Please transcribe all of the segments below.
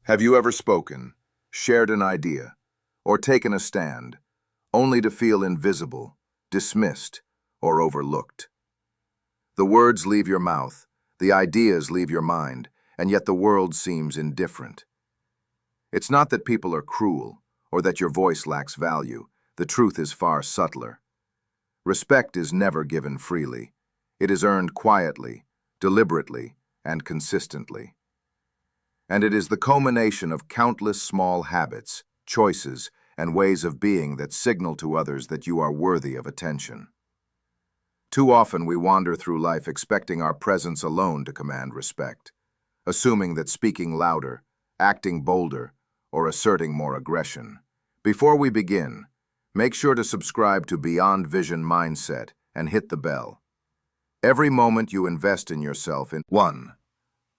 Have you ever spoken, shared an idea, or taken a stand, only to feel invisible, dismissed, or overlooked? The words leave your mouth, the ideas leave your mind, and yet the world seems indifferent. It's not that people are cruel, or that your voice lacks value. The truth is far subtler. Respect is never given freely. It is earned quietly, deliberately, and consistently. And it is the culmination of countless small habits, choices, and ways of being that signal to others that you are worthy of attention. Too often we wander through life expecting our presence alone to command respect, assuming that speaking louder, acting bolder, or asserting more aggression. Before we begin, make sure to subscribe to Beyond Vision Mindset and hit the bell. Every moment you invest in yourself in 1.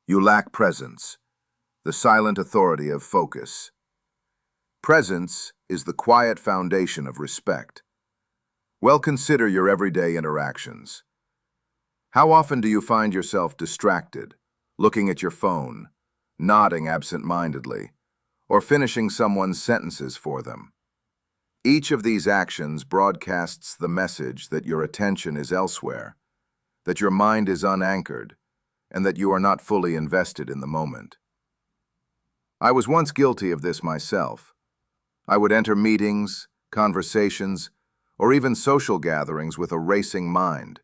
You lack presence, the silent authority of focus. Presence is the quiet foundation of respect. Well, consider your everyday interactions. How often do you find yourself distracted, looking at your phone, nodding absent-mindedly, or finishing someone's sentences for them? Each of these actions broadcasts the message that your attention is elsewhere, that your mind is unanchored, and that you are not fully invested in the moment. I was once guilty of this myself. I would enter meetings, conversations, or even social gatherings with a racing mind,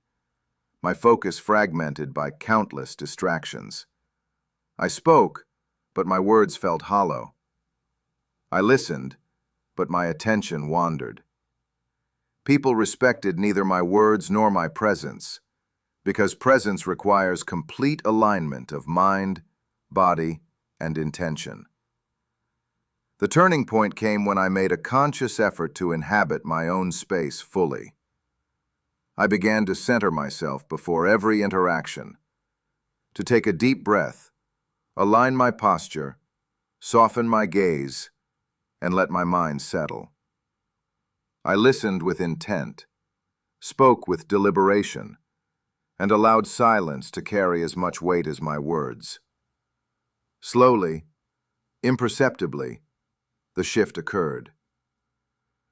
my focus fragmented by countless distractions. I spoke, but my words felt hollow. I listened, but my attention wandered. People respected neither my words nor my presence, because presence requires complete alignment of mind, body, and intention. The turning point came when I made a conscious effort to inhabit my own space fully. I began to center myself before every interaction, to take a deep breath, align my posture, soften my gaze, and let my mind settle. I listened with intent, spoke with deliberation, and allowed silence to carry as much weight as my words. Slowly, imperceptibly, the shift occurred.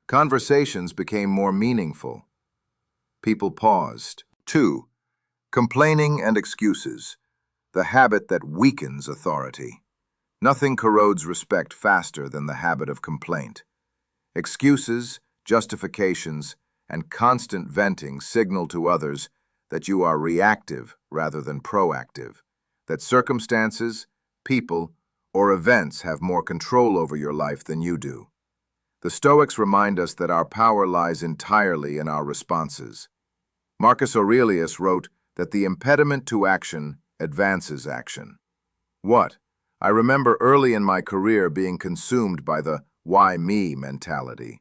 Conversations became more meaningful. People paused. 2. Complaining and excuses, the habit that weakens authority. Nothing corrodes respect faster than the habit of complaint. Excuses, justifications, and constant venting signal to others that you are reactive rather than proactive, that circumstances, people, or events have more control over your life than you do. The Stoics remind us that our power lies entirely in our responses. Marcus Aurelius wrote that the impediment to action advances action. What? I remember early in my career being consumed by the "why me" mentality.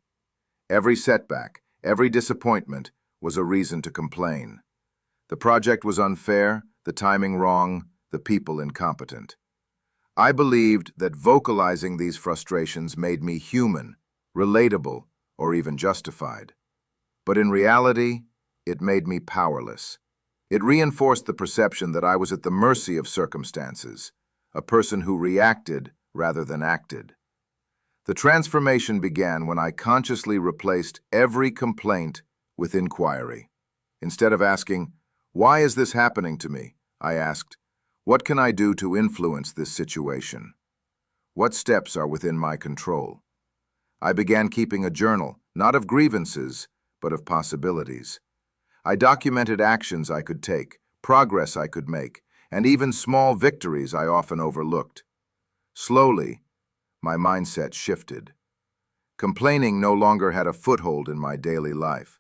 Every setback, every disappointment was a reason to complain. The project was unfair, the timing wrong, the people incompetent. I believed that vocalizing these frustrations made me human, relatable, or even justified. But in reality, it made me powerless. It reinforced the perception that I was at the mercy of circumstances, a person who reacted rather than acted. The transformation began when I consciously replaced every complaint with inquiry. Instead of asking, "Why is this happening to me?" I asked, "What can I do to influence this situation? What steps are within my control?" I began keeping a journal, not of grievances, but of possibilities. I documented actions I could take, progress I could make, and even small victories I often overlooked. Slowly, my mindset shifted. Complaining no longer had a foothold in my daily life.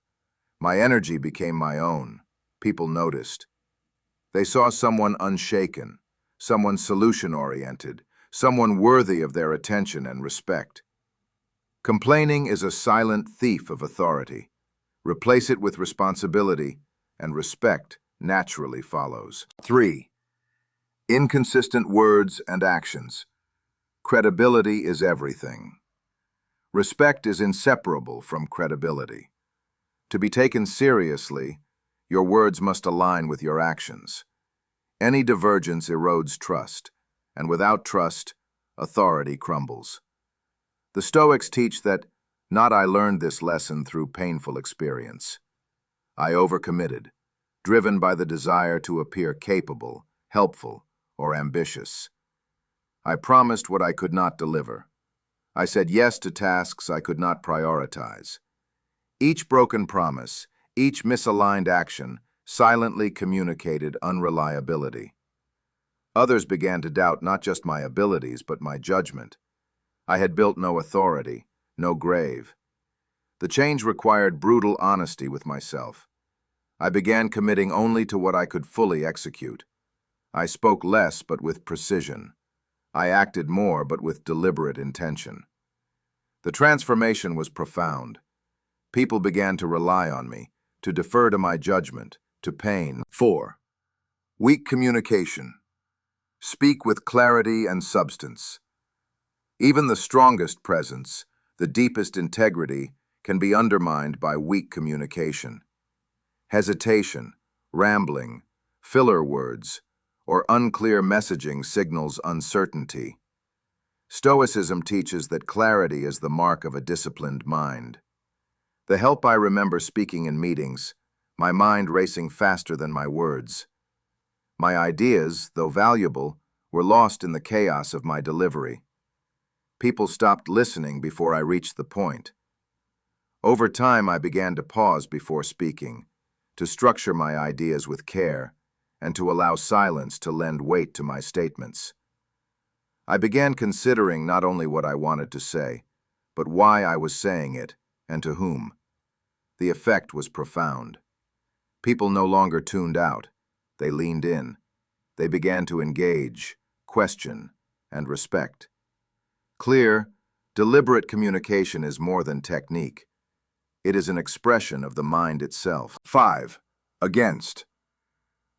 My energy became my own. People noticed. They saw someone unshaken, someone solution-oriented, someone worthy of their attention and respect. Complaining is a silent thief of authority. Replace it with responsibility, and respect naturally follows. 3. Inconsistent words and actions. Credibility is everything. Respect is inseparable from credibility. To be taken seriously, your words must align with your actions. Any divergence erodes trust, and without trust, authority crumbles. The Stoics teach that not I learned this lesson through painful experience. I overcommitted, driven by the desire to appear capable, helpful, or ambitious. I promised what I could not deliver. I said yes to tasks I could not prioritize. Each broken promise, each misaligned action, silently communicated unreliability. Others began to doubt not just my abilities, but my judgment. I had built no authority, no grave. The change required brutal honesty with myself. I began committing only to what I could fully execute. I spoke less, but with precision. I acted more, but with deliberate intention. The transformation was profound. People began to rely on me, to defer to my judgment, to pain. 4. Weak communication. Speak with clarity and substance. Even the strongest presence, the deepest integrity, can be undermined by weak communication. Hesitation, rambling, filler words, or unclear messaging signals uncertainty. Stoicism teaches that clarity is the mark of a disciplined mind. The help I remember speaking in meetings, my mind racing faster than my words. My ideas, though valuable, were lost in the chaos of my delivery. People stopped listening before I reached the point. Over time, I began to pause before speaking, to structure my ideas with care, and to allow silence to lend weight to my statements. I began considering not only what I wanted to say, but why I was saying it, and to whom. The effect was profound. People no longer tuned out. They leaned in. They began to engage, question, and respect. Clear, deliberate communication is more than technique. It is an expression of the mind itself. 5. Against.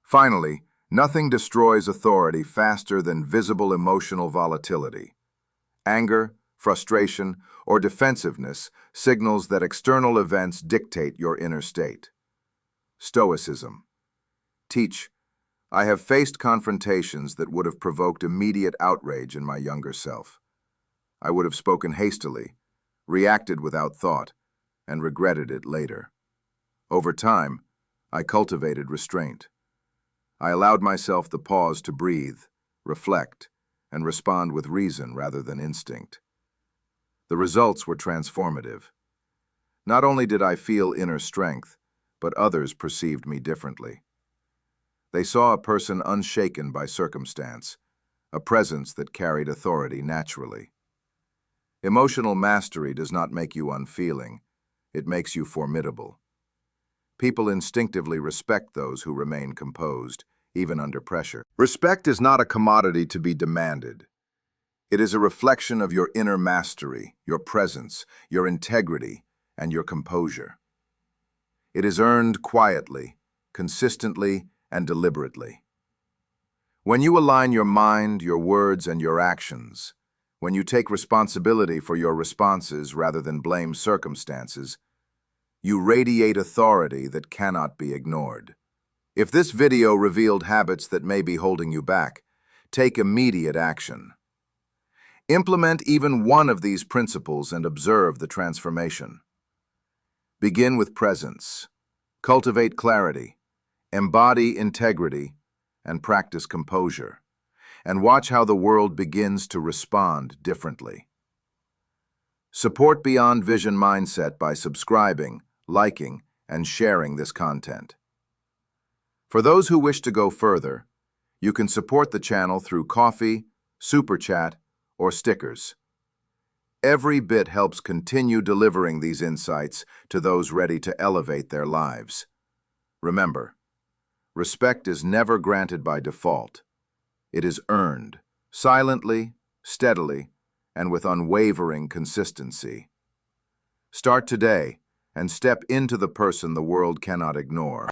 Finally, nothing destroys authority faster than visible emotional volatility. Anger, frustration, or defensiveness signals that external events dictate your inner state. Stoicism. Teach. I have faced confrontations that would have provoked immediate outrage in my younger self. I would have spoken hastily, reacted without thought, and regretted it later. Over time, I cultivated restraint. I allowed myself the pause to breathe, reflect, and respond with reason rather than instinct. The results were transformative. Not only did I feel inner strength, but others perceived me differently. They saw a person unshaken by circumstance, a presence that carried authority naturally. Emotional mastery does not make you unfeeling, it makes you formidable. People instinctively respect those who remain composed, even under pressure. Respect is not a commodity to be demanded. It is a reflection of your inner mastery, your presence, your integrity, and your composure. It is earned quietly, consistently, and deliberately. When you align your mind, your words, and your actions, when you take responsibility for your responses rather than blame circumstances, you radiate authority that cannot be ignored. If this video revealed habits that may be holding you back, take immediate action. Implement even one of these principles and observe the transformation. Begin with presence. Cultivate clarity. Embody integrity, and practice composure. And watch how the world begins to respond differently. Support Beyond Vision Mindset by subscribing, liking, and sharing this content. For those who wish to go further, you can support the channel through coffee, super chat, or stickers. Every bit helps continue delivering these insights to those ready to elevate their lives. Remember, respect is never granted by default. It is earned, silently, steadily, and with unwavering consistency. Start today and step into the person the world cannot ignore.